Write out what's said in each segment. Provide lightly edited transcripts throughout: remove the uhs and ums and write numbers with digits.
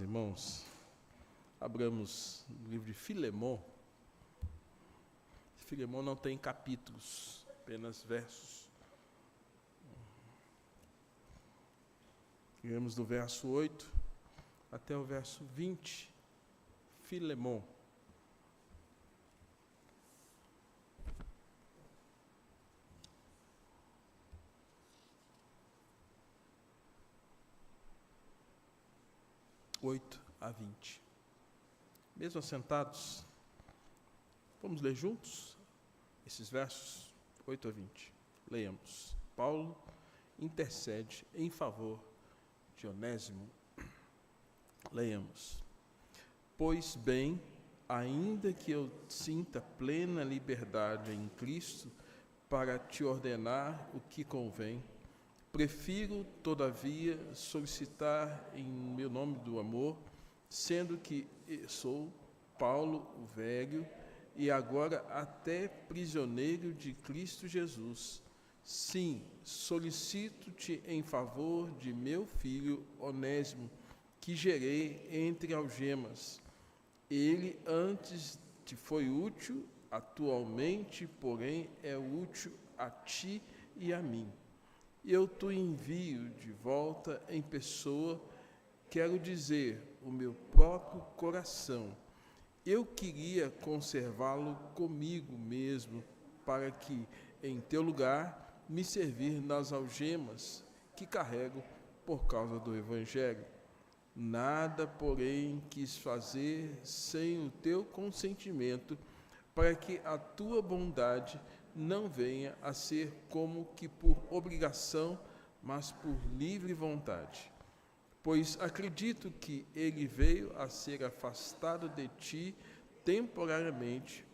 Irmãos, abramos o livro de Filemon. Filemon não tem capítulos, apenas versos. Iremos do verso 8 até o verso 20. Filemon. A 20. Mesmo assentados, vamos ler juntos esses versos 8 a 20. Leiamos. Paulo intercede em favor de Onésimo. Leiamos. Pois bem, ainda que eu sinta plena liberdade em Cristo para te ordenar o que convém, prefiro, todavia, solicitar em meu nome do amor, sendo que sou Paulo, o velho, e agora até prisioneiro de Cristo Jesus. Sim, solicito-te em favor de meu filho Onésimo, que gerei entre algemas. Ele antes te foi útil, atualmente, porém, é útil a ti e a mim. Eu te envio de volta em pessoa, quero dizer, o meu próprio coração. Eu queria conservá-lo comigo mesmo, para que, em teu lugar, me servir nas algemas que carrego por causa do Evangelho. Nada, porém, quis fazer sem o teu consentimento, para que a tua bondade não venha a ser como que por obrigação, mas por livre vontade. Pois acredito que ele veio a ser afastado de ti temporariamente,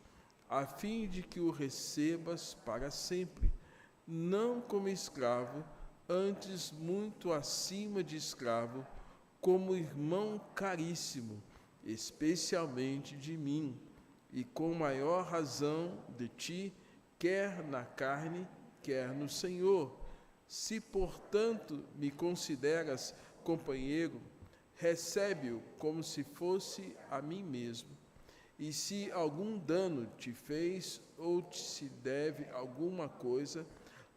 a fim de que o recebas para sempre, não como escravo, antes muito acima de escravo, como irmão caríssimo, especialmente de mim, e com maior razão de ti, quer na carne, quer no Senhor. Se, portanto, me consideras companheiro, recebe-o como se fosse a mim mesmo. E se algum dano te fez ou te se deve alguma coisa,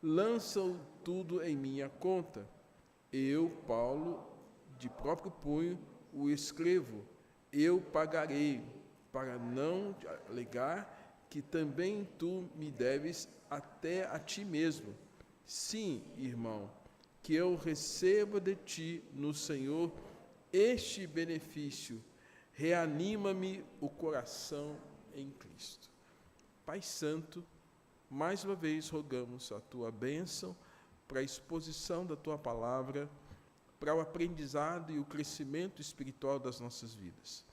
lança-o tudo em minha conta. Eu, Paulo, de próprio punho, o escrevo. Eu pagarei, para não alegar que também tu me deves até a ti mesmo. Sim, irmão, que eu receba de ti no Senhor este benefício. Reanima-me o coração em Cristo. Pai Santo, mais uma vez rogamos a tua bênção para a exposição da tua palavra, para o aprendizado e o crescimento espiritual das nossas vidas.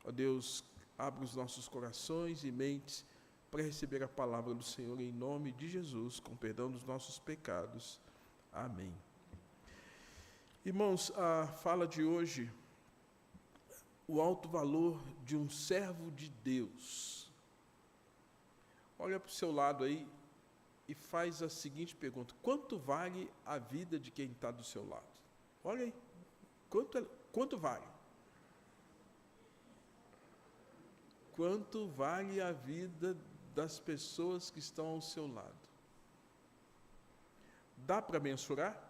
Ó Deus, abra os nossos corações e mentes para receber a palavra do Senhor em nome de Jesus, com perdão dos nossos pecados. Amém. Irmãos, a fala de hoje, o alto valor de um servo de Deus. Olha para o seu lado aí e faz a seguinte pergunta: quanto vale a vida de quem está do seu lado? Olha aí, quanto vale? Quanto vale a vida das pessoas que estão ao seu lado? Dá para mensurar?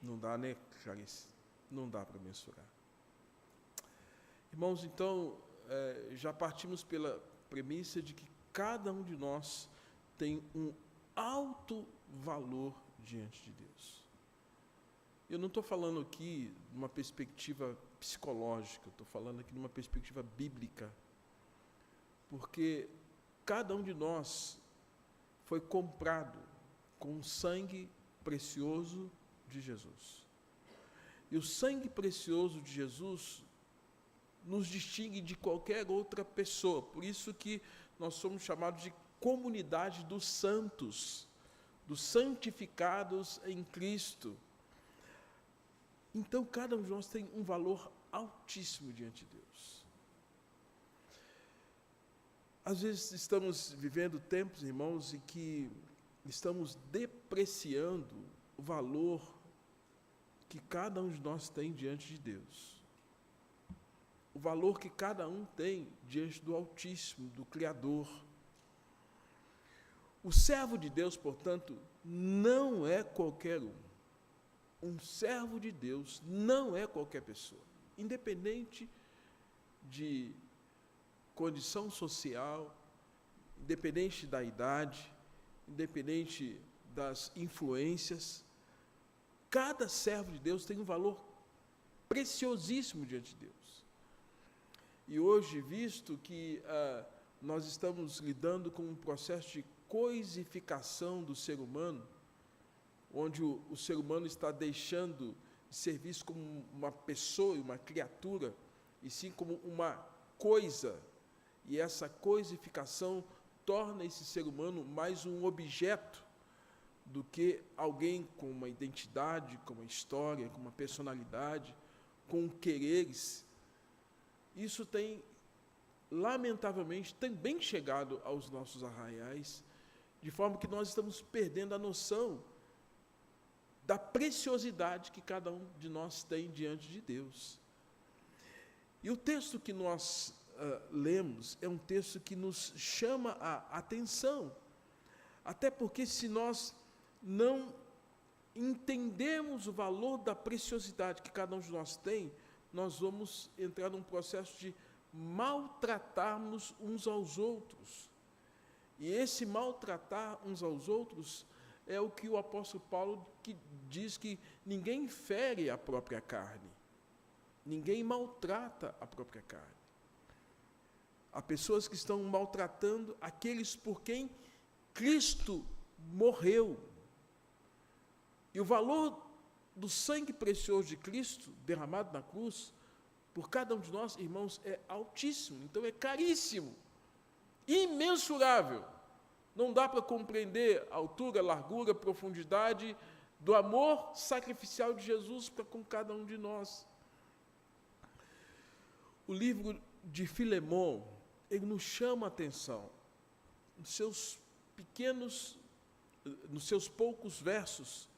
Não dá, né, Clarice? Não dá para mensurar. Irmãos, então, já partimos pela premissa de que cada um de nós tem um alto valor diante de Deus. Eu não estou falando aqui de uma perspectiva psicológica, estou falando aqui de uma perspectiva bíblica, porque cada um de nós foi comprado com o sangue precioso de Jesus. E o sangue precioso de Jesus nos distingue de qualquer outra pessoa. Por isso que nós somos chamados de comunidade dos santos, dos santificados em Cristo. Então, cada um de nós tem um valor altíssimo diante de Deus. Às vezes estamos vivendo tempos, irmãos, em que estamos depreciando o valor que cada um de nós tem diante de Deus. o valor que cada um tem diante do Altíssimo, do Criador. O servo de Deus, portanto, não é qualquer um. Um servo de Deus não é qualquer pessoa, independente de condição social, independente da idade, independente das influências. Cada servo de Deus tem um valor preciosíssimo diante de Deus. E hoje, visto que nós estamos lidando com um processo de coisificação do ser humano, onde o ser humano está deixando de ser visto como uma pessoa, uma criatura, e sim como uma coisa, e essa coisificação torna esse ser humano mais um objeto do que alguém com uma identidade, com uma história, com uma personalidade, com quereres. Isso tem, lamentavelmente, também chegado aos nossos arraiais, de forma que nós estamos perdendo a noção da preciosidade que cada um de nós tem diante de Deus. E o texto que nós lemos é um texto que nos chama a atenção, até porque se nós não entendemos o valor da preciosidade que cada um de nós tem, nós vamos entrar num processo de maltratarmos uns aos outros. E esse maltratar uns aos outros é o que o apóstolo Paulo diz que ninguém fere a própria carne, ninguém maltrata a própria carne. Há pessoas que estão maltratando aqueles por quem Cristo morreu. E o valor do sangue precioso de Cristo, derramado na cruz, por cada um de nós, irmãos, é altíssimo, então é caríssimo, imensurável. Não dá para compreender a altura, a largura, a profundidade do amor sacrificial de Jesus para com cada um de nós. O livro de Filemão, ele nos chama a atenção, nos seus poucos versos,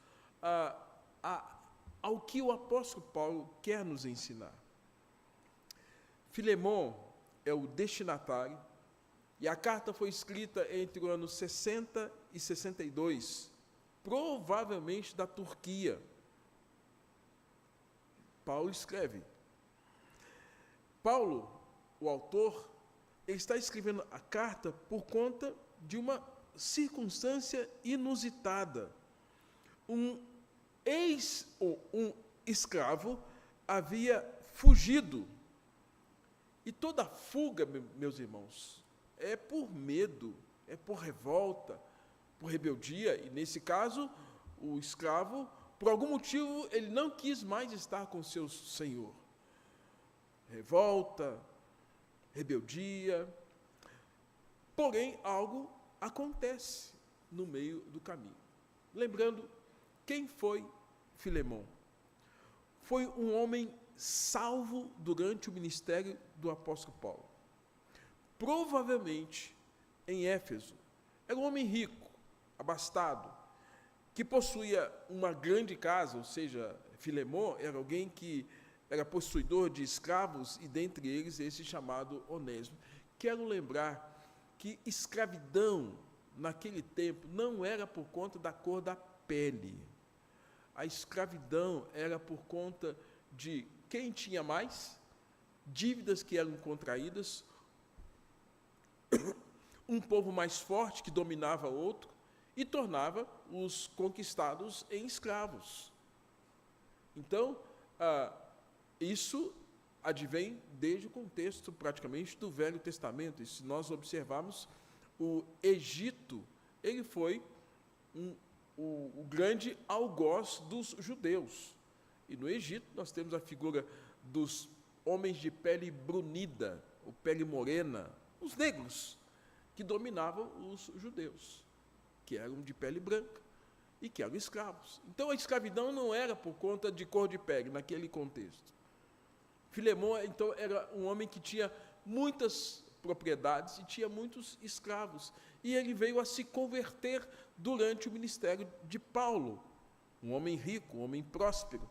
ao que o apóstolo Paulo quer nos ensinar. Filemão é o destinatário, e a carta foi escrita entre o ano 60 e 62, provavelmente da Turquia. Paulo escreve. Paulo, o autor, ele está escrevendo a carta por conta de uma circunstância inusitada. Um escravo havia fugido. E toda fuga, meus irmãos, é por medo, é por revolta, por rebeldia. E, nesse caso, o escravo, por algum motivo, ele não quis mais estar com seu senhor. Revolta, rebeldia. Porém, algo acontece no meio do caminho. Lembrando, quem foi Filemão? Foi um homem salvo durante o ministério do apóstolo Paulo. Provavelmente em Éfeso. Era um homem rico, abastado, que possuía uma grande casa, ou seja, Filemão era alguém que era possuidor de escravos, e dentre eles esse chamado Onésimo. Quero lembrar que escravidão, naquele tempo, não era por conta da cor da pele. A escravidão era por conta de quem tinha mais, dívidas que eram contraídas, um povo mais forte que dominava outro e tornava os conquistados em escravos. Então, isso advém desde o contexto, praticamente, do Velho Testamento. E se nós observarmos, o Egito, ele foi o grande algoz dos judeus. E no Egito nós temos a figura dos homens de pele brunida, ou pele morena, os negros, que dominavam os judeus, que eram de pele branca e que eram escravos. Então a escravidão não era por conta de cor de pele, naquele contexto. Filemão, então, era um homem que tinha muitas propriedades e tinha muitos escravos. E ele veio a se converter durante o ministério de Paulo. Um homem rico, um homem próspero.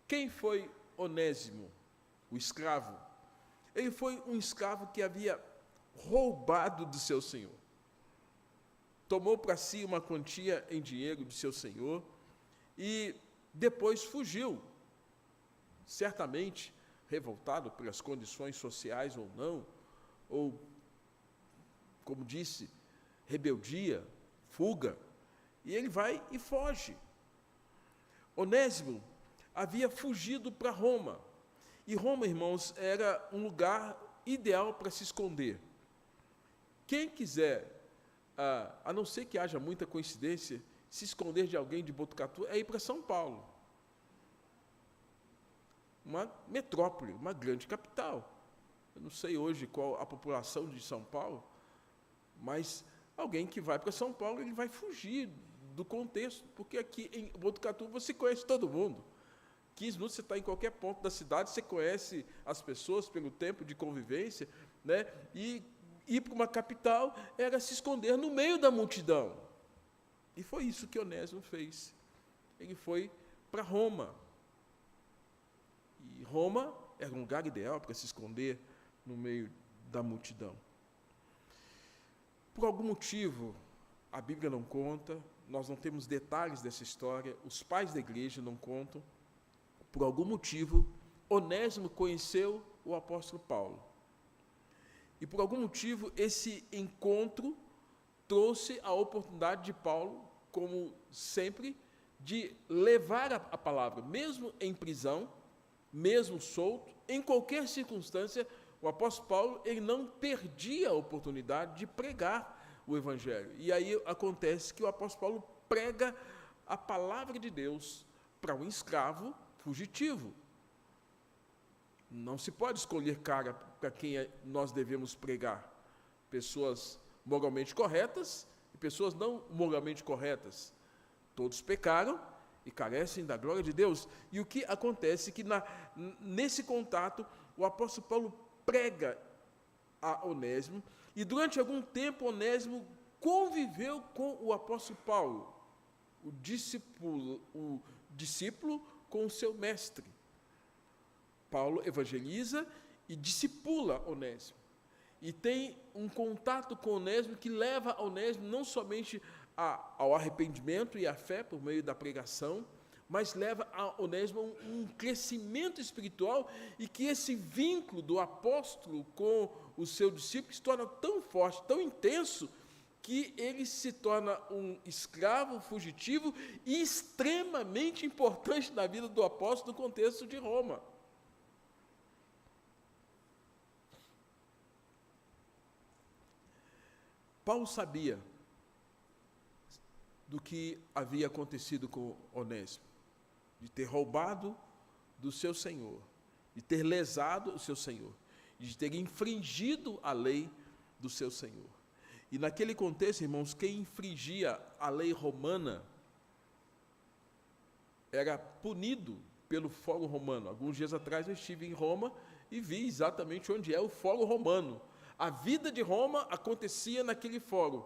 Quem foi Onésimo, o escravo? Ele foi um escravo que havia roubado do seu senhor. Tomou para si uma quantia em dinheiro de seu senhor e depois fugiu, certamente revoltado pelas condições sociais ou não, ou, como disse, rebeldia, fuga, e ele vai e foge. Onésimo havia fugido para Roma, e Roma, irmãos, era um lugar ideal para se esconder. Quem quiser, a não ser que haja muita coincidência, se esconder de alguém de Botucatu, é ir para São Paulo. Uma metrópole, uma grande capital. Eu não sei hoje qual a população de São Paulo, mas alguém que vai para São Paulo, ele vai fugir do contexto, porque aqui em Botucatu você conhece todo mundo. 15 minutos você está em qualquer ponto da cidade, você conhece as pessoas pelo tempo de convivência, né? E ir para uma capital era se esconder no meio da multidão. E foi isso que Onésimo fez. Ele foi para Roma. E Roma era um lugar ideal para se esconder no meio da multidão. Por algum motivo, a Bíblia não conta, nós não temos detalhes dessa história, os pais da igreja não contam. Por algum motivo, Onésimo conheceu o apóstolo Paulo. E por algum motivo, esse encontro trouxe a oportunidade de Paulo, como sempre, de levar a palavra, mesmo em prisão, mesmo solto, em qualquer circunstância, o apóstolo Paulo ele não perdia a oportunidade de pregar o evangelho. E aí acontece que o apóstolo Paulo prega a palavra de Deus para um escravo fugitivo. Não se pode escolher cara para quem nós devemos pregar. Pessoas moralmente corretas e pessoas não moralmente corretas. Todos pecaram e carecem da glória de Deus. E o que acontece é que nesse contato, o apóstolo Paulo prega a Onésimo, e durante algum tempo Onésimo conviveu com o apóstolo Paulo, o discípulo com o seu mestre. Paulo evangeliza e discipula Onésimo. E tem um contato com Onésimo que leva Onésimo não somente ao arrependimento e à fé por meio da pregação, mas leva a Onésimo a um crescimento espiritual, e que esse vínculo do apóstolo com o seu discípulo se torna tão forte, tão intenso, que ele se torna um escravo fugitivo e extremamente importante na vida do apóstolo no contexto de Roma. Paulo sabia do que havia acontecido com Onésimo, de ter roubado do seu senhor, de ter lesado o seu senhor, de ter infringido a lei do seu senhor. E naquele contexto, irmãos, quem infringia a lei romana era punido pelo Fórum Romano. Alguns dias atrás eu estive em Roma e vi exatamente onde é o Fórum Romano. A vida de Roma acontecia naquele fórum.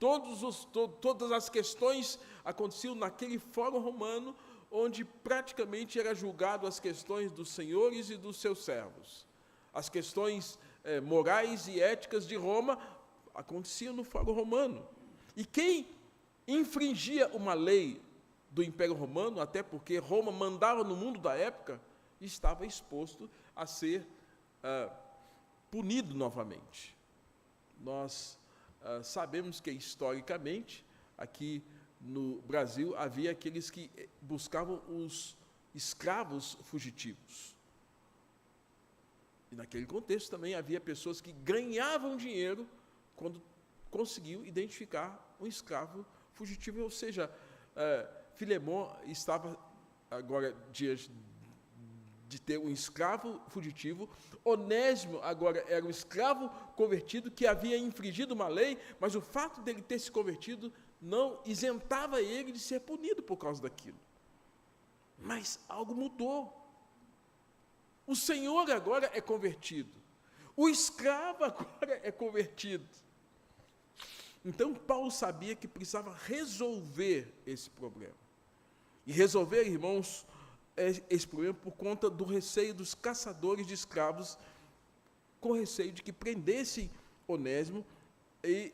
Todas as questões aconteciam naquele fórum romano, onde praticamente era julgado as questões dos senhores e dos seus servos. As questões morais e éticas de Roma aconteciam no fórum romano. E quem infringia uma lei do Império Romano, até porque Roma mandava no mundo da época, estava exposto a ser punido novamente. Nós sabemos que, historicamente, aqui no Brasil, havia aqueles que buscavam os escravos fugitivos. E naquele contexto também havia pessoas que ganhavam dinheiro quando conseguiam identificar um escravo fugitivo. Ou seja, Filemon estava agora diante de ter um escravo fugitivo. Onésimo agora era um escravo convertido que havia infringido uma lei, mas o fato dele ter se convertido não isentava ele de ser punido por causa daquilo. Mas algo mudou. O Senhor agora é convertido. O escravo agora é convertido. Então, Paulo sabia que precisava resolver esse problema. E resolver, irmãos, esse problema por conta do receio dos caçadores de escravos com receio de que prendessem Onésimo e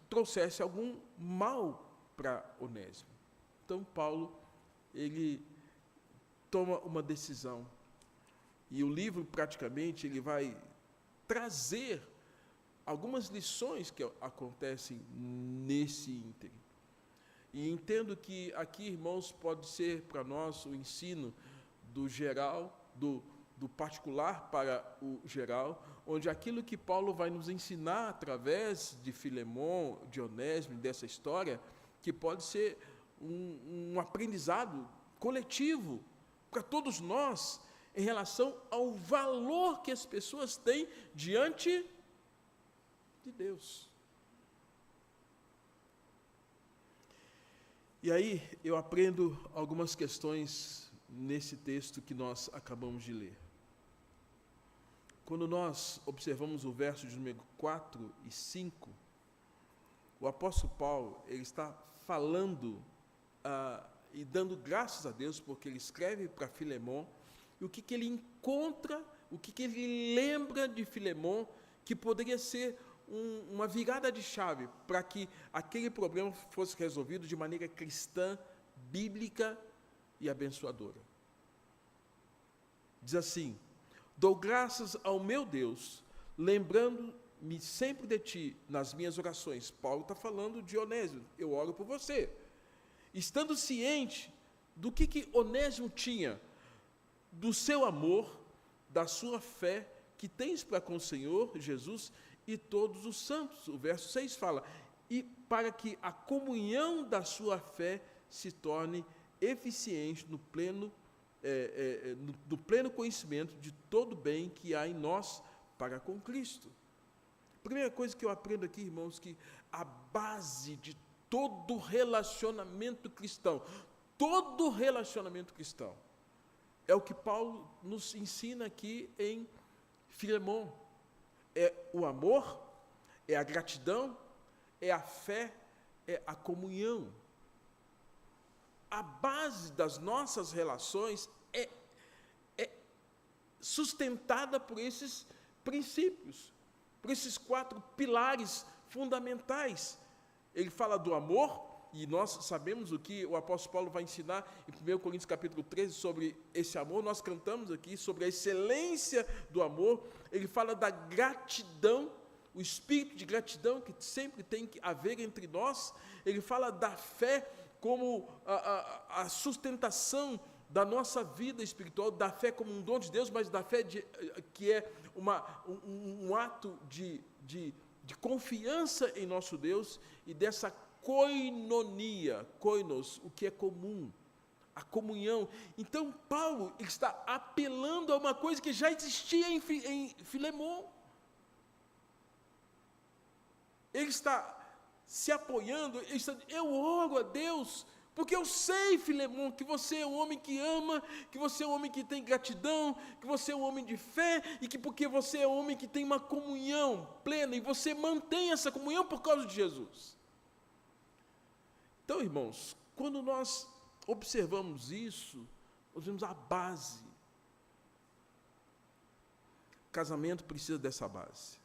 trouxesse algum mal para Onésimo. Então, Paulo, ele toma uma decisão. E o livro, praticamente, ele vai trazer algumas lições que acontecem nesse ínterim. E entendo que aqui, irmãos, pode ser para nós o ensino do geral, do particular para o geral, onde aquilo que Paulo vai nos ensinar através de Filemon, de Onésimo, dessa história, que pode ser um aprendizado coletivo para todos nós em relação ao valor que as pessoas têm diante de Deus. E aí eu aprendo algumas questões nesse texto que nós acabamos de ler. Quando nós observamos o verso de número 4 e 5, o apóstolo Paulo, ele está falando e dando graças a Deus, porque ele escreve para Filemon, e o que ele encontra, o que ele lembra de Filemon, que poderia ser uma virada de chave para que aquele problema fosse resolvido de maneira cristã, bíblica e abençoadora. Diz assim: dou graças ao meu Deus, lembrando-me sempre de ti nas minhas orações. Paulo está falando de Onésimo, eu oro por você. Estando ciente do que Onésimo tinha, do seu amor, da sua fé que tens para com o Senhor Jesus e todos os santos. O verso 6 fala: e para que a comunhão da sua fé se torne eficiente no pleno conhecimento de todo bem que há em nós para com Cristo. Primeira coisa que eu aprendo aqui, irmãos, que a base de todo relacionamento cristão, é o que Paulo nos ensina aqui em Filemon. É o amor, é a gratidão, é a fé, é a comunhão. A base das nossas relações é sustentada por esses princípios, por esses 4 pilares fundamentais. Ele fala do amor, e nós sabemos o que o apóstolo Paulo vai ensinar em 1 Coríntios capítulo 13 sobre esse amor. Nós cantamos aqui sobre a excelência do amor. Ele fala da gratidão, o espírito de gratidão que sempre tem que haver entre nós. Ele fala da fé como a sustentação da nossa vida espiritual, da fé como um dom de Deus, mas da fé que é um ato de confiança em nosso Deus, e dessa koinonia, koinos, o que é comum, a comunhão. Então, Paulo está apelando a uma coisa que já existia em Filemon. Ele está se apoiando, eu oro a Deus, porque eu sei, Filemon, que você é um homem que ama, que você é um homem que tem gratidão, que você é um homem de fé, e que porque você é um homem que tem uma comunhão plena, e você mantém essa comunhão por causa de Jesus. Então, irmãos, quando nós observamos isso, nós vemos a base. Casamento precisa dessa base.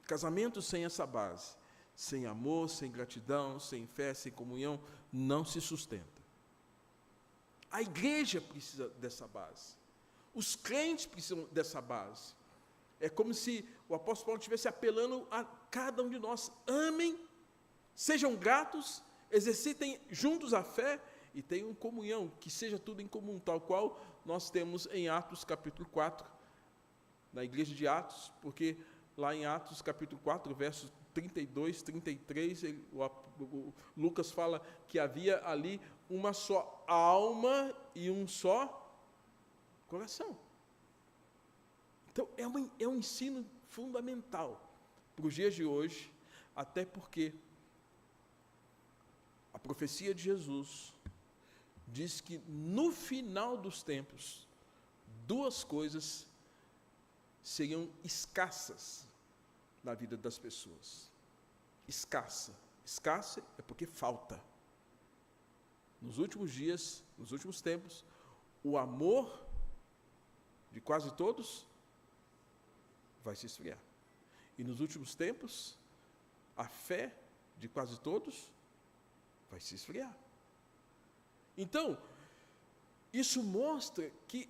Casamento sem essa base, sem amor, sem gratidão, sem fé, sem comunhão, não se sustenta. A igreja precisa dessa base. Os crentes precisam dessa base. É como se o apóstolo Paulo estivesse apelando a cada um de nós: amem, sejam gratos, exercitem juntos a fé e tenham comunhão, que seja tudo em comum, tal qual nós temos em Atos capítulo 4, na igreja de Atos, porque lá em Atos capítulo 4, versos 32, 33, Lucas fala que havia ali uma só alma e um só coração. Então, é um ensino fundamental para os dias de hoje, até porque a profecia de Jesus diz que no final dos tempos, 2 coisas seriam escassas na vida das pessoas. Escassa é porque falta. Nos últimos dias, nos últimos tempos, o amor de quase todos vai se esfriar. E nos últimos tempos, a fé de quase todos vai se esfriar. Então, isso mostra que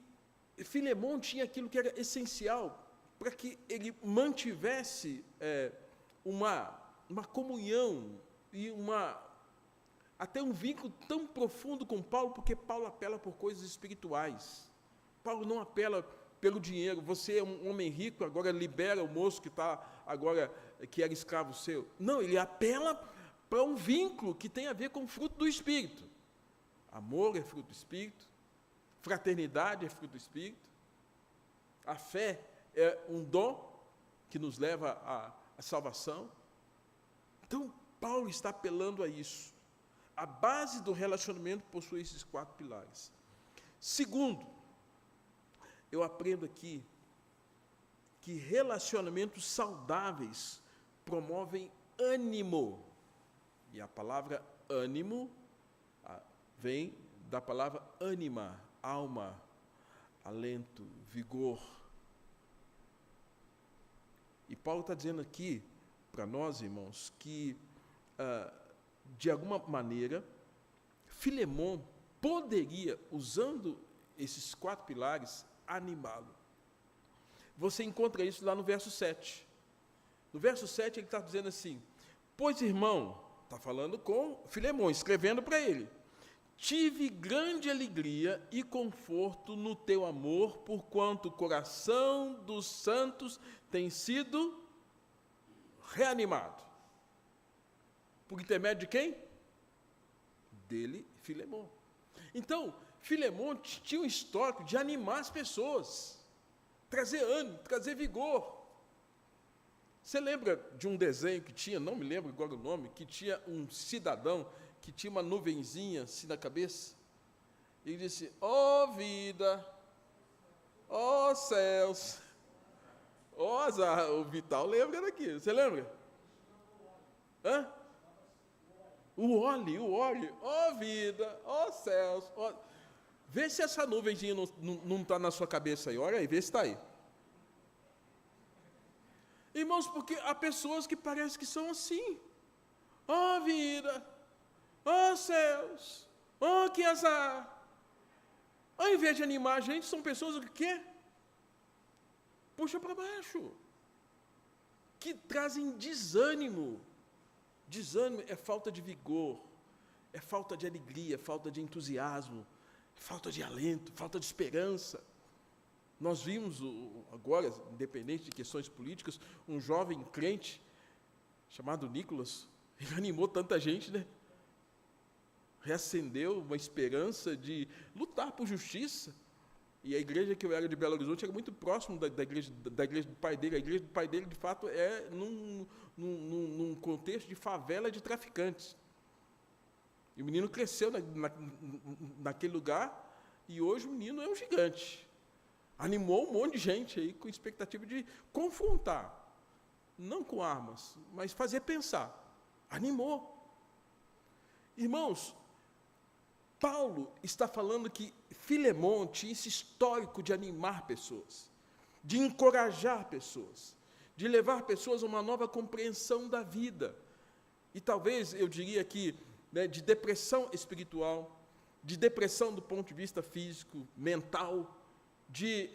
Filemão tinha aquilo que era essencial para que ele mantivesse uma comunhão e até um vínculo tão profundo com Paulo, porque Paulo apela por coisas espirituais. Paulo não apela pelo dinheiro. Você é um homem rico, agora libera o moço que era escravo seu. Não, ele apela para um vínculo que tem a ver com o fruto do Espírito. Amor é fruto do Espírito, fraternidade é fruto do Espírito, a fé é um dom que nos leva à salvação. Então, Paulo está apelando a isso. A base do relacionamento possui esses 4 pilares. Segundo, eu aprendo aqui que relacionamentos saudáveis promovem ânimo. E a palavra ânimo vem da palavra ânima, alma, alento, vigor. E Paulo está dizendo aqui para nós, irmãos, que de alguma maneira Filemão poderia, usando esses 4 pilares, animá-lo. Você encontra isso lá no verso 7. No verso 7 ele está dizendo assim: pois, irmão, está falando com Filemão, escrevendo para ele, tive grande alegria e conforto no teu amor, porquanto o coração dos santos tem sido reanimado. Por intermédio de quem? Dele, Filemão. Então, Filemão tinha um histórico de animar as pessoas, trazer ânimo, trazer vigor. Você lembra de um desenho que tinha, não me lembro agora o nome, que tinha um cidadão que tinha uma nuvenzinha assim na cabeça? E ele disse: ó vida, ó céus, ó azar. O Vital lembra daqui, você lembra? Hã? O óleo, ó vida, ó céus, ó... Vê se essa nuvenzinha não está na sua cabeça aí, olha aí, vê se está aí. Irmãos, porque há pessoas que parecem que são assim, ó vida, ó céus, ó que azar. Ao invés de animar a gente, são pessoas o que quê? Puxa para baixo, que trazem desânimo. Desânimo é falta de vigor, é falta de alegria, falta de entusiasmo, falta de alento, falta de esperança. Nós vimos agora, independente de questões políticas, um jovem crente chamado Nicolas. Ele animou tanta gente, né? Reacendeu uma esperança de lutar por justiça. E a igreja que eu era de Belo Horizonte era muito próximo da igreja do pai dele. A igreja do pai dele, de fato, é num contexto de favela de traficantes. E o menino cresceu naquele lugar, e hoje o menino é um gigante. Animou um monte de gente aí com expectativa de confrontar. Não com armas, mas fazer pensar. Animou. Irmãos, Paulo está falando que Filemão tinha esse histórico de animar pessoas, de encorajar pessoas, de levar pessoas a uma nova compreensão da vida. E talvez, eu diria aqui, né, de depressão espiritual, de depressão do ponto de vista físico, mental, de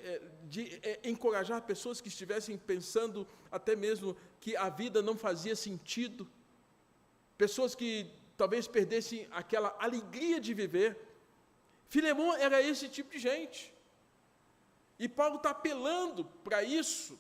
encorajar pessoas que estivessem pensando até mesmo que a vida não fazia sentido, pessoas que talvez perdessem aquela alegria de viver. Filemão era esse tipo de gente. E Paulo está apelando para isso,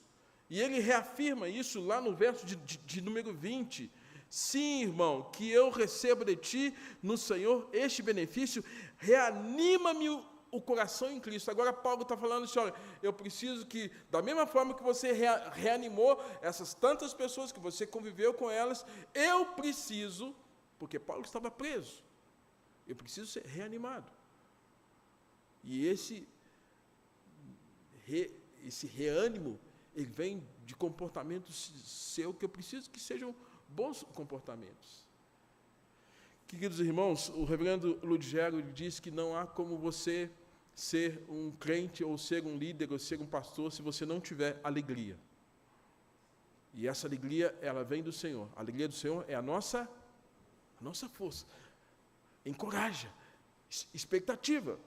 e ele reafirma isso lá no verso de número 20. Sim, irmão, que eu recebo de ti no Senhor este benefício, reanima-me o coração em Cristo. Agora Paulo está falando assim: olha, eu preciso que, da mesma forma que você reanimou essas tantas pessoas, que você conviveu com elas, eu preciso, porque Paulo estava preso, eu preciso ser reanimado. E esse reânimo, ele vem de comportamentos seu, que eu preciso que sejam bons comportamentos. Queridos irmãos, o reverendo Ludgero diz que não há como você ser um crente, ou ser um líder, ou ser um pastor, se você não tiver alegria. E essa alegria, ela vem do Senhor. A alegria do Senhor é a nossa força. Encoraja, expectativa.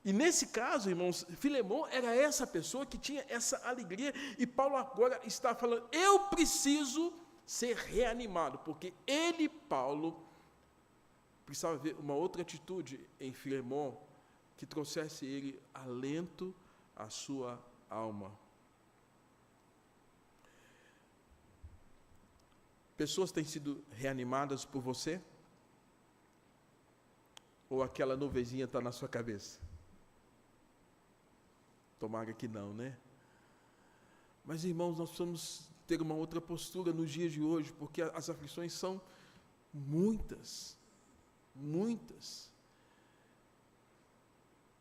E nesse caso, irmãos, Filemon era essa pessoa que tinha essa alegria, e Paulo agora está falando, eu preciso ser reanimado, porque ele, Paulo, precisava ver uma outra atitude em Filemon, que trouxesse ele alento à sua alma. Pessoas têm sido reanimadas por você? Ou aquela nuvenzinha está na sua cabeça? Tomara que não, né? Mas, irmãos, nós precisamos ter uma outra postura nos dias de hoje, porque as aflições são muitas, muitas.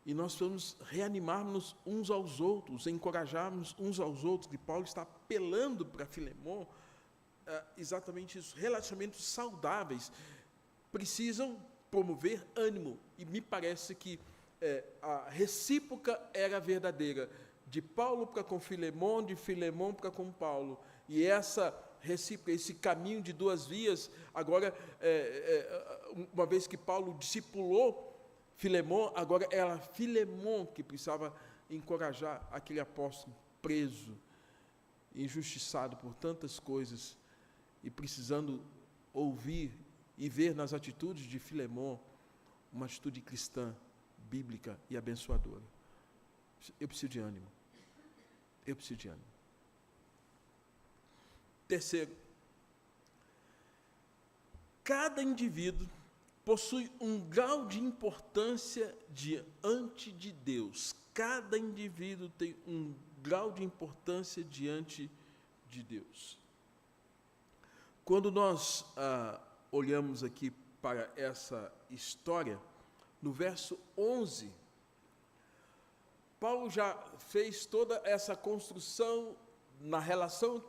E nós precisamos reanimarmos uns aos outros, encorajarmos uns aos outros. E Paulo está apelando para Filemon, exatamente isso. Relacionamentos saudáveis precisam promover ânimo. E me parece que a recíproca era verdadeira, de Paulo para com Filemon, de Filemon para com Paulo. E essa recíproca, esse caminho de duas vias, agora, uma vez que Paulo discipulou Filemon, agora era Filemon que precisava encorajar aquele apóstolo preso, injustiçado por tantas coisas, e precisando ouvir e ver nas atitudes de Filemon uma atitude cristã, bíblica e abençoadora. Eu preciso de ânimo. Eu preciso de ânimo. Terceiro, cada indivíduo possui um grau de importância diante de Deus. Cada indivíduo tem um grau de importância diante de Deus. Quando nós olhamos aqui para essa história, no verso 11, Paulo já fez toda essa construção na relação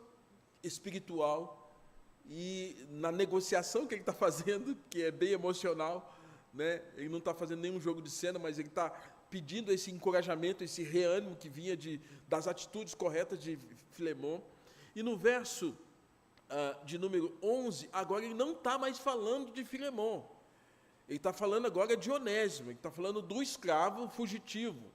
espiritual e na negociação que ele está fazendo, que é bem emocional, né? Ele não está fazendo nenhum jogo de cena, mas ele está pedindo esse encorajamento, esse reânimo que vinha das atitudes corretas de Filemon. E no verso de número 11, agora ele não está mais falando de Filemon, ele está falando agora de Onésimo, ele está falando do escravo fugitivo.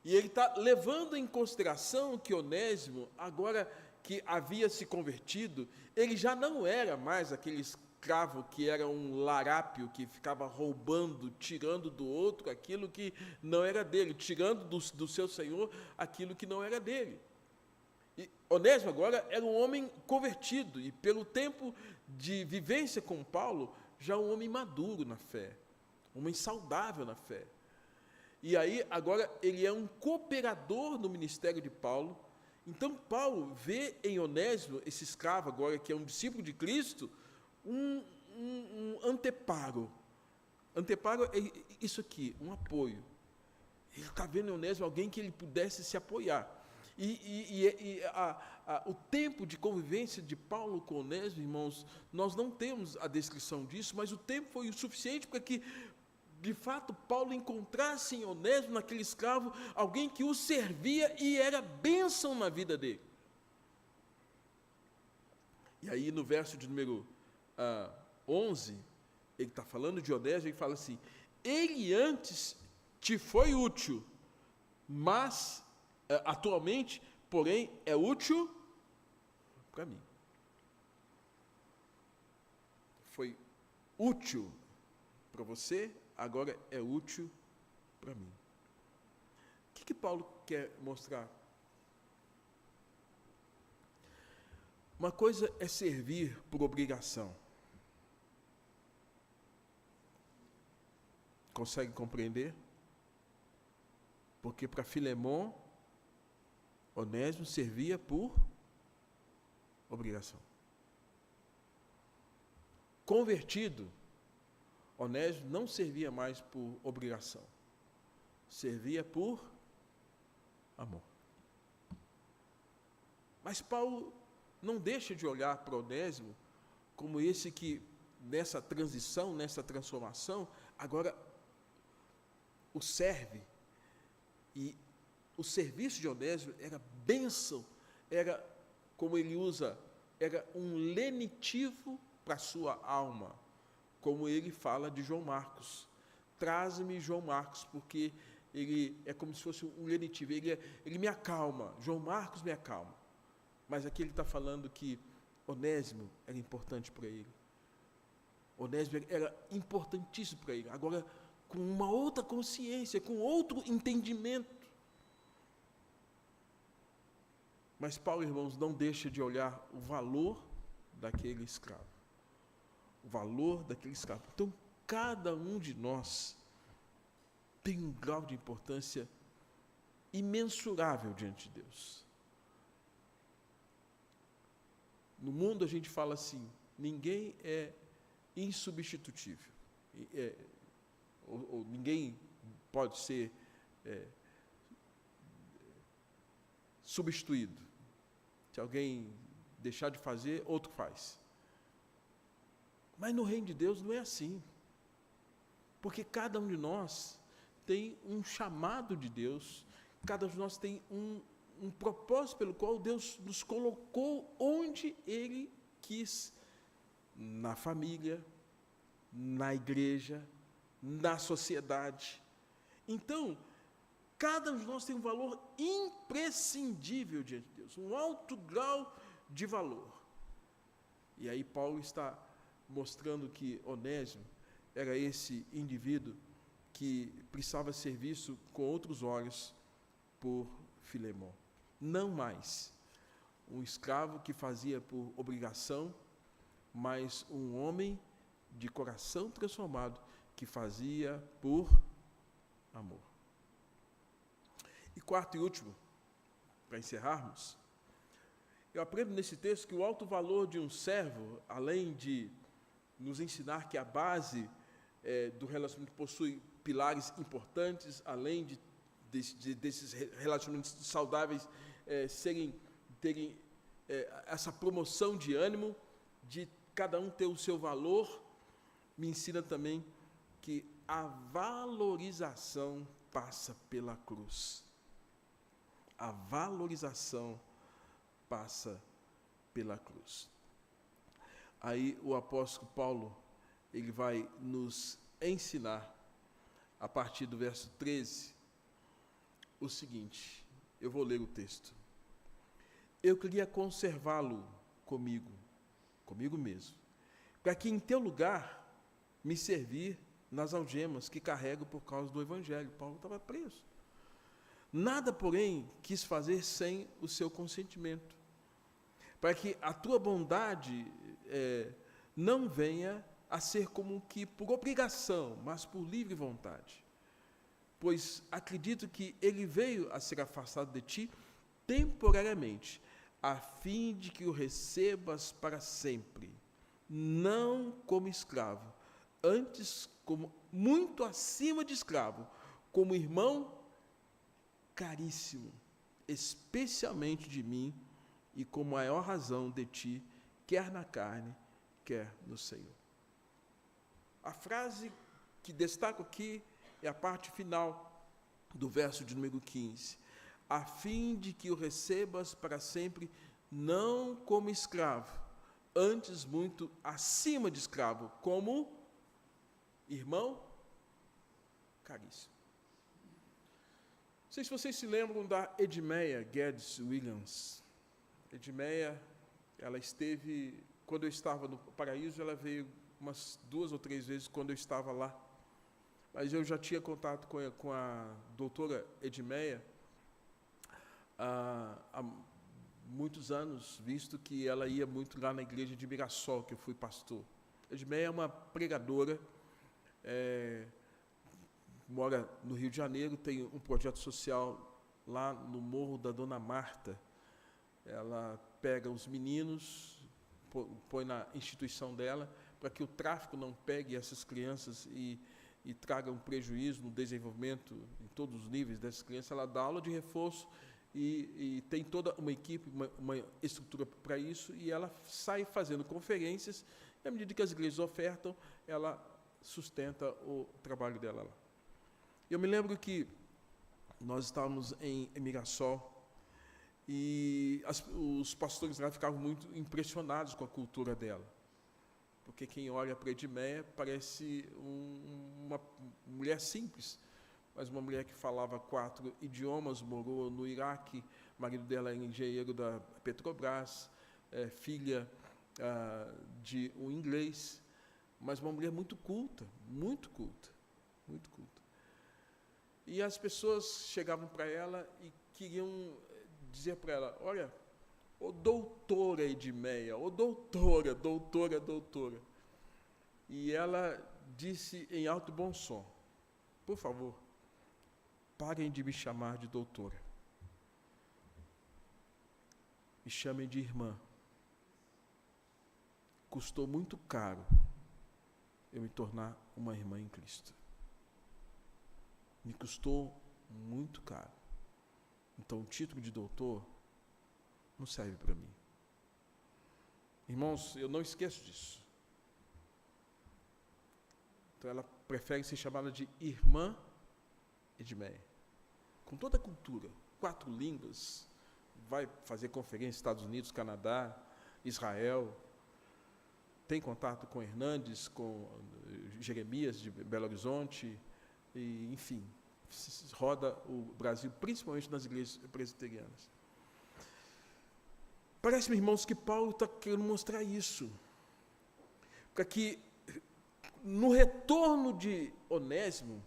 E ele está levando em consideração que Onésimo, agora que havia se convertido, ele já não era mais aquele escravo que era um larápio, que ficava roubando, tirando do outro aquilo que não era dele, tirando do seu senhor aquilo que não era dele. E Onésimo agora era um homem convertido, e pelo tempo de vivência com Paulo, já um homem maduro na fé, um homem saudável na fé. E aí, agora, ele é um cooperador no ministério de Paulo. Então, Paulo vê em Onésimo, esse escravo agora, que é um discípulo de Cristo, um anteparo. Anteparo é isso aqui, um apoio. Ele está vendo em Onésimo alguém que ele pudesse se apoiar. O tempo de convivência de Paulo com Onésimo, irmãos, nós não temos a descrição disso, mas o tempo foi o suficiente para que, de fato, Paulo encontrasse em Onésimo, naquele escravo, alguém que o servia e era bênção na vida dele. E aí, no verso de número 11, ele está falando de Onésimo, ele fala assim, ele antes te foi útil, mas atualmente, porém, é útil para mim. Foi útil para você, agora é útil para mim. O que Paulo quer mostrar? Uma coisa é servir por obrigação. Consegue compreender? Porque para Filemon, Onésimo servia por obrigação. Convertido, Onésimo não servia mais por obrigação, servia por amor. Mas Paulo não deixa de olhar para Onésimo como esse que, nessa transição, nessa transformação, agora o serve. E o serviço de Onésimo era bênção, era, como ele usa era um lenitivo para a sua alma, como ele fala de João Marcos. Traze-me João Marcos, porque ele é como se fosse um lenitivo, ele me acalma, João Marcos me acalma. Mas aqui ele está falando que Onésimo era importante para ele. Onésimo era importantíssimo para ele, agora com uma outra consciência, com outro entendimento. Mas Paulo, irmãos, não deixa de olhar o valor daquele escravo. O valor daquele escravo. Então, cada um de nós tem um grau de importância imensurável diante de Deus. No mundo a gente fala assim, ninguém é insubstitutível. Ou ninguém pode ser substituído. Se alguém deixar de fazer, outro faz. Mas no reino de Deus não é assim. Porque cada um de nós tem um chamado de Deus, cada um de nós tem um propósito pelo qual Deus nos colocou onde Ele quis, na família, na igreja, na sociedade. Então, cada um de nós tem um valor imprescindível diante de Deus, um alto grau de valor. E aí Paulo está mostrando que Onésimo era esse indivíduo que precisava ser visto com outros olhos por Filemão. Não mais um escravo que fazia por obrigação, mas um homem de coração transformado que fazia por amor. E quarto e último, para encerrarmos, eu aprendo nesse texto que o alto valor de um servo, além de nos ensinar que a base do relacionamento possui pilares importantes, além desses relacionamentos saudáveis terem essa promoção de ânimo, de cada um ter o seu valor, me ensina também que a valorização passa pela cruz. A valorização passa pela cruz. Aí o apóstolo Paulo, ele vai nos ensinar, a partir do verso 13, o seguinte, eu vou ler o texto. Eu queria conservá-lo comigo mesmo, para que em teu lugar me servir nas algemas que carrego por causa do Evangelho. Paulo estava preso. Nada, porém, quis fazer sem o seu consentimento, para que a tua bondade não venha a ser como que por obrigação, mas por livre vontade. Pois acredito que ele veio a ser afastado de ti temporariamente, a fim de que o recebas para sempre, não como escravo, antes como muito acima de escravo, como irmão caríssimo, especialmente de mim, e com maior razão de ti, quer na carne, quer no Senhor. A frase que destaco aqui é a parte final do verso de número 15. A fim de que o recebas para sempre, não como escravo, antes muito acima de escravo, como irmão caríssimo. Não sei se vocês se lembram da Edmeia Guedes Williams. Edmeia, ela esteve, quando eu estava no Paraíso, ela veio umas 2 ou 3 vezes quando eu estava lá. Mas eu já tinha contato com a doutora Edmeia há muitos anos, visto que ela ia muito lá na igreja de Mirassol, que eu fui pastor. Edmeia é uma pregadora, mora no Rio de Janeiro, tem um projeto social lá no Morro da Dona Marta. Ela pega os meninos, põe na instituição dela, para que o tráfico não pegue essas crianças e traga um prejuízo no desenvolvimento em todos os níveis dessas crianças. Ela dá aula de reforço e tem toda uma equipe, uma estrutura para isso, e ela sai fazendo conferências, e à medida que as igrejas ofertam, ela sustenta o trabalho dela lá. Eu me lembro que nós estávamos em Mirassol, E os pastores lá ficavam muito impressionados com a cultura dela, porque quem olha para Edmeia parece uma mulher simples, mas uma mulher que falava 4 idiomas, morou no Iraque, o marido dela era engenheiro da Petrobras, filha de um inglês, mas uma mulher muito culta, muito culta, muito culta. E as pessoas chegavam para ela e queriam dizer para ela: olha, ô doutora Edmeia, ô doutora. E ela disse em alto e bom som: por favor, parem de me chamar de doutora. Me chamem de irmã. Custou muito caro eu me tornar uma irmã em Cristo. Me custou muito caro. Então, o título de doutor não serve para mim. Irmãos, eu não esqueço disso. Então, ela prefere ser chamada de irmã Edmeia. Com toda a cultura, 4 línguas, vai fazer conferência nos Estados Unidos, Canadá, Israel, tem contato com Hernandes, com Jeremias de Belo Horizonte, e, enfim, roda o Brasil, principalmente nas igrejas presbiterianas. Parece-me, irmãos, que Paulo está querendo mostrar isso, para que, no retorno de Onésimo,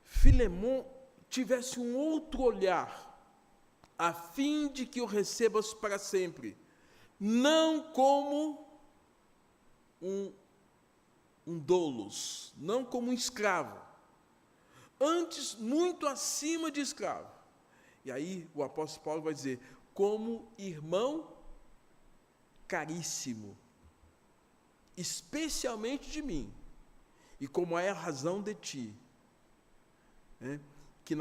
Filemon tivesse um outro olhar, a fim de que o recebas para sempre, não como um doulos, não como um escravo, antes muito acima de escravo. E aí o apóstolo Paulo vai dizer: como irmão caríssimo, especialmente de mim, e como é a razão de ti, que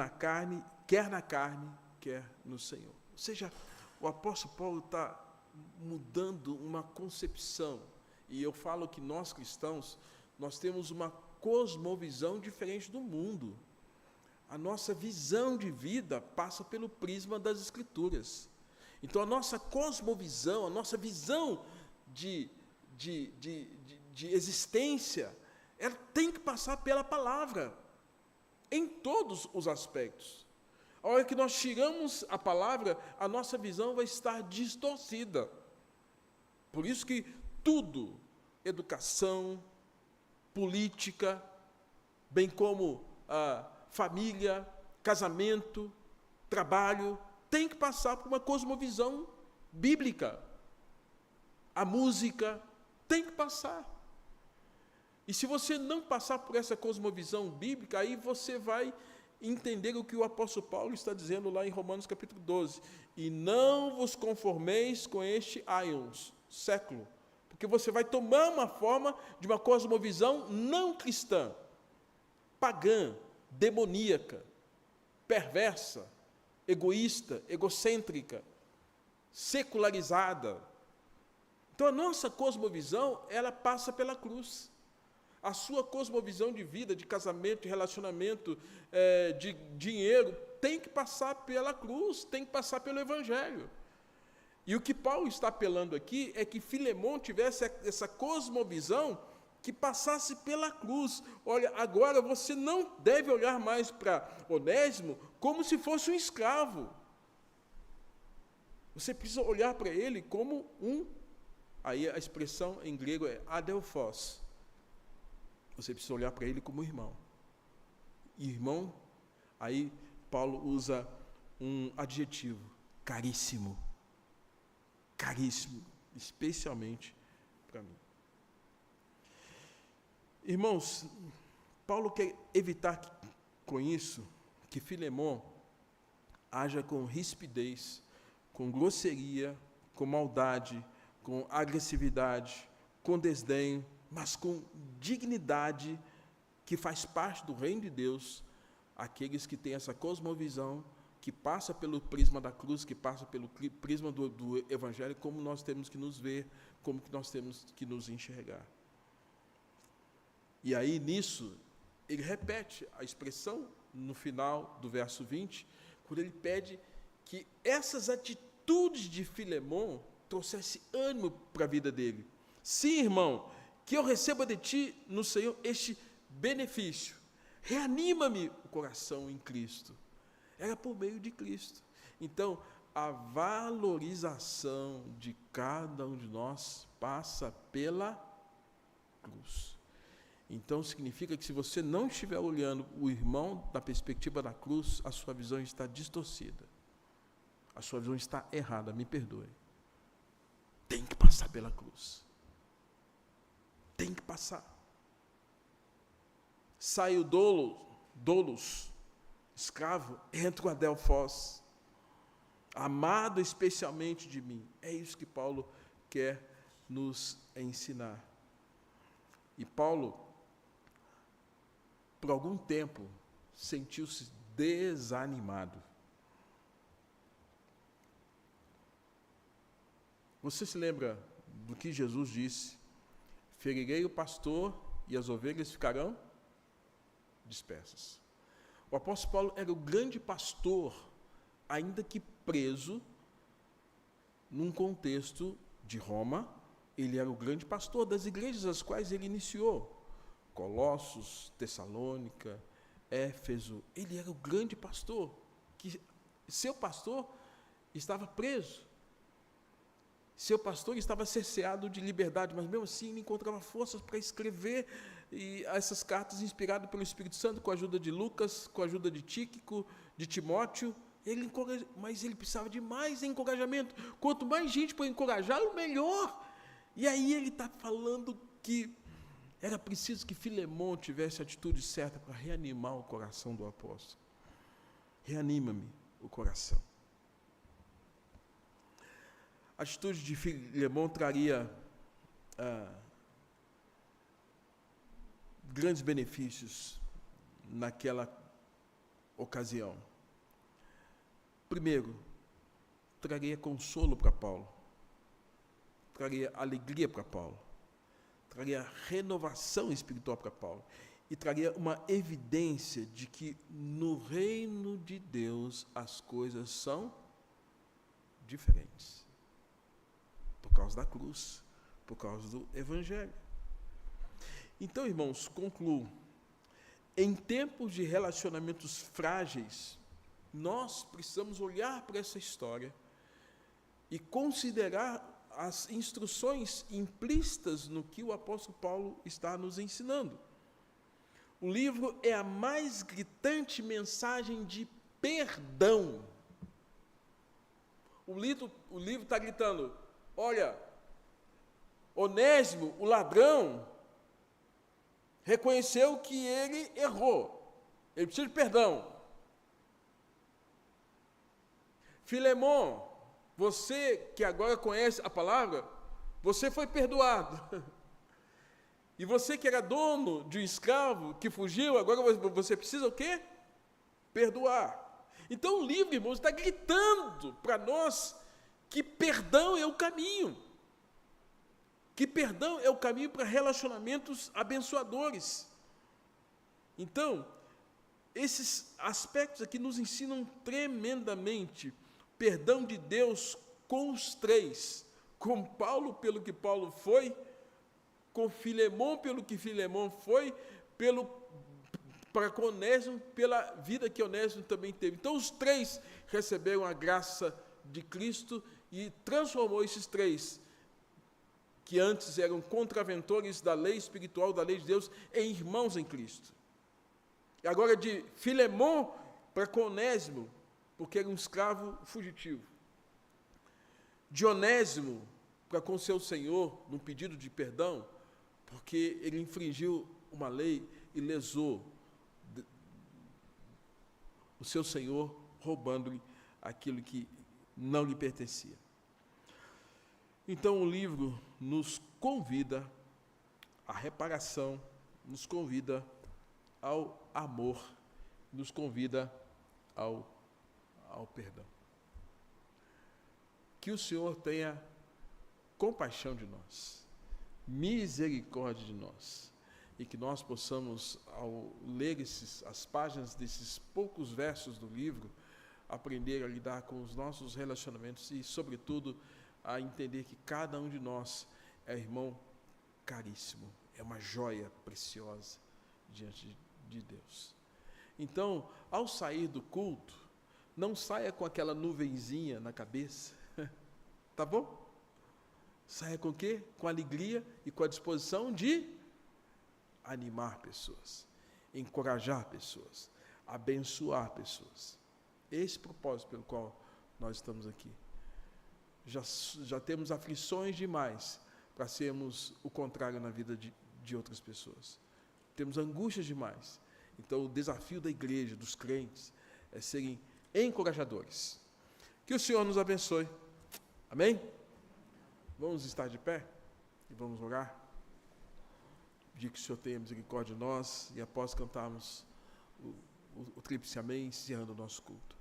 quer na carne, quer no Senhor. Ou seja, o apóstolo Paulo está mudando uma concepção, e eu falo que nós cristãos, nós temos uma cosmovisão diferente do mundo. A nossa visão de vida passa pelo prisma das Escrituras. Então, a nossa cosmovisão, a nossa visão de existência, ela tem que passar pela palavra, em todos os aspectos. A hora que nós tiramos a palavra, a nossa visão vai estar distorcida. Por isso que tudo, educação, política, bem como família, casamento, trabalho, tem que passar por uma cosmovisão bíblica. A música tem que passar. E se você não passar por essa cosmovisão bíblica, aí você vai entender o que o apóstolo Paulo está dizendo lá em Romanos capítulo 12. E não vos conformeis com este aions, século, porque você vai tomar uma forma de uma cosmovisão não cristã, pagã, demoníaca, perversa, egoísta, egocêntrica, secularizada. Então, a nossa cosmovisão, ela passa pela cruz. A sua cosmovisão de vida, de casamento, de relacionamento, de dinheiro, tem que passar pela cruz, tem que passar pelo Evangelho. E o que Paulo está apelando aqui é que Filemon tivesse essa cosmovisão que passasse pela cruz. Olha, agora você não deve olhar mais para Onésimo como se fosse um escravo. Você precisa olhar para ele como aí a expressão em grego é adelphos. Você precisa olhar para ele como irmão. Irmão, aí Paulo usa um adjetivo, caríssimo. Caríssimo, especialmente para mim. Irmãos, Paulo quer evitar com isso que Filemon haja com rispidez, com grosseria, com maldade, com agressividade, com desdém, mas com dignidade, que faz parte do reino de Deus, aqueles que têm essa cosmovisão, que passa pelo prisma da cruz, que passa pelo prisma do Evangelho, como nós temos que nos ver, como que nós temos que nos enxergar. E aí, nisso, ele repete a expressão no final do verso 20, quando ele pede que essas atitudes de Filemon trouxessem ânimo para a vida dele. Sim, irmão, que eu receba de ti no Senhor este benefício. Reanima-me o coração em Cristo. Era por meio de Cristo. Então, a valorização de cada um de nós passa pela cruz. Então, significa que se você não estiver olhando o irmão da perspectiva da cruz, a sua visão está distorcida. A sua visão está errada, me perdoe. Tem que passar pela cruz. Tem que passar. Sai o doulos, escravo, entra o adelphos, amado especialmente de mim. É isso que Paulo quer nos ensinar. E Paulo, por algum tempo, sentiu-se desanimado. Você se lembra do que Jesus disse? Ferirei o pastor e as ovelhas ficarão dispersas. O apóstolo Paulo era o grande pastor, ainda que preso num contexto de Roma. Ele era o grande pastor das igrejas às quais ele iniciou. Colossos, Tessalônica, Éfeso. Ele era o grande pastor, que seu pastor estava preso. Seu pastor estava cerceado de liberdade, mas mesmo assim ele encontrava forças para escrever essas cartas inspiradas pelo Espírito Santo, com a ajuda de Lucas, com a ajuda de Tíquico, de Timóteo. Mas ele precisava de mais encorajamento. Quanto mais gente para encorajá-lo, melhor. E aí ele está falando que era preciso que Filemon tivesse a atitude certa para reanimar o coração do apóstolo. Reanima-me o coração. A atitude de Filemon traria grandes benefícios naquela ocasião. Primeiro, traria consolo para Paulo, traria alegria para Paulo, traria renovação espiritual para Paulo e traria uma evidência de que no reino de Deus as coisas são diferentes. Por causa da cruz, por causa do Evangelho. Então, irmãos, concluo. Em tempos de relacionamentos frágeis, nós precisamos olhar para essa história e considerar as instruções implícitas no que o apóstolo Paulo está nos ensinando. O livro é a mais gritante mensagem de perdão. O livro está gritando: olha, Onésimo, o ladrão, reconheceu que ele errou. Ele precisa de perdão. Filemon, você que agora conhece a palavra, você foi perdoado. E você que era dono de um escravo que fugiu, agora você precisa o quê? Perdoar. Então o livro, irmãos, está gritando para nós que perdão é o caminho. Que perdão é o caminho para relacionamentos abençoadores. Então, esses aspectos aqui nos ensinam tremendamente. Perdão de Deus com os três. Com Paulo, pelo que Paulo foi. Com Filemon, pelo que Filemon foi. Para com Onésimo, pela vida que Onésimo também teve. Então, os três receberam a graça de Cristo e transformou esses três, que antes eram contraventores da lei espiritual, da lei de Deus, em irmãos em Cristo. E agora de Filemon para com Onésimo, porque era um escravo fugitivo. De Onésimo para com seu senhor, num pedido de perdão, porque ele infringiu uma lei e lesou o seu senhor, roubando-lhe aquilo que não lhe pertencia. Então o livro nos convida à reparação, nos convida ao amor, nos convida ao perdão. Que o Senhor tenha compaixão de nós, misericórdia de nós, e que nós possamos, ao ler as páginas desses poucos versos do livro, aprender a lidar com os nossos relacionamentos e, sobretudo, a entender que cada um de nós é irmão caríssimo, é uma joia preciosa diante de Deus. Então, ao sair do culto, não saia com aquela nuvenzinha na cabeça, tá bom? Saia com o quê? Com alegria e com a disposição de animar pessoas, encorajar pessoas, abençoar pessoas. Esse propósito pelo qual nós estamos aqui. Já temos aflições demais para sermos o contrário na vida de outras pessoas. Temos angústias demais. Então, o desafio da igreja, dos crentes, é serem encorajadores. Que o Senhor nos abençoe. Amém? Vamos estar de pé e vamos orar. Pedir que o Senhor tenha misericórdia de nós e após cantarmos o Tríplice Amém, encerrando o nosso culto.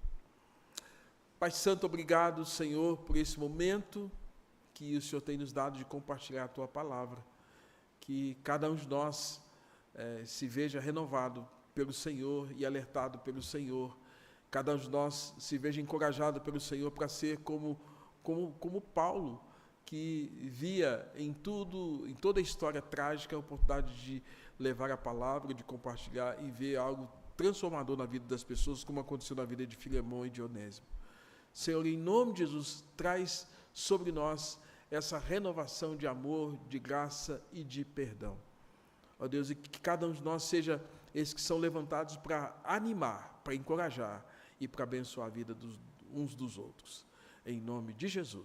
Pai Santo, obrigado, Senhor, por esse momento que o Senhor tem nos dado de compartilhar a Tua palavra. Que cada um de nós se veja renovado pelo Senhor e alertado pelo Senhor. Cada um de nós se veja encorajado pelo Senhor para ser como Paulo, que via em toda a história trágica, a oportunidade de levar a palavra, de compartilhar e ver algo transformador na vida das pessoas, como aconteceu na vida de Filemão e de Onésimo. Senhor, em nome de Jesus, traz sobre nós essa renovação de amor, de graça e de perdão. Ó Deus, e que cada um de nós seja esses que são levantados para animar, para encorajar e para abençoar a vida uns dos outros. Em nome de Jesus.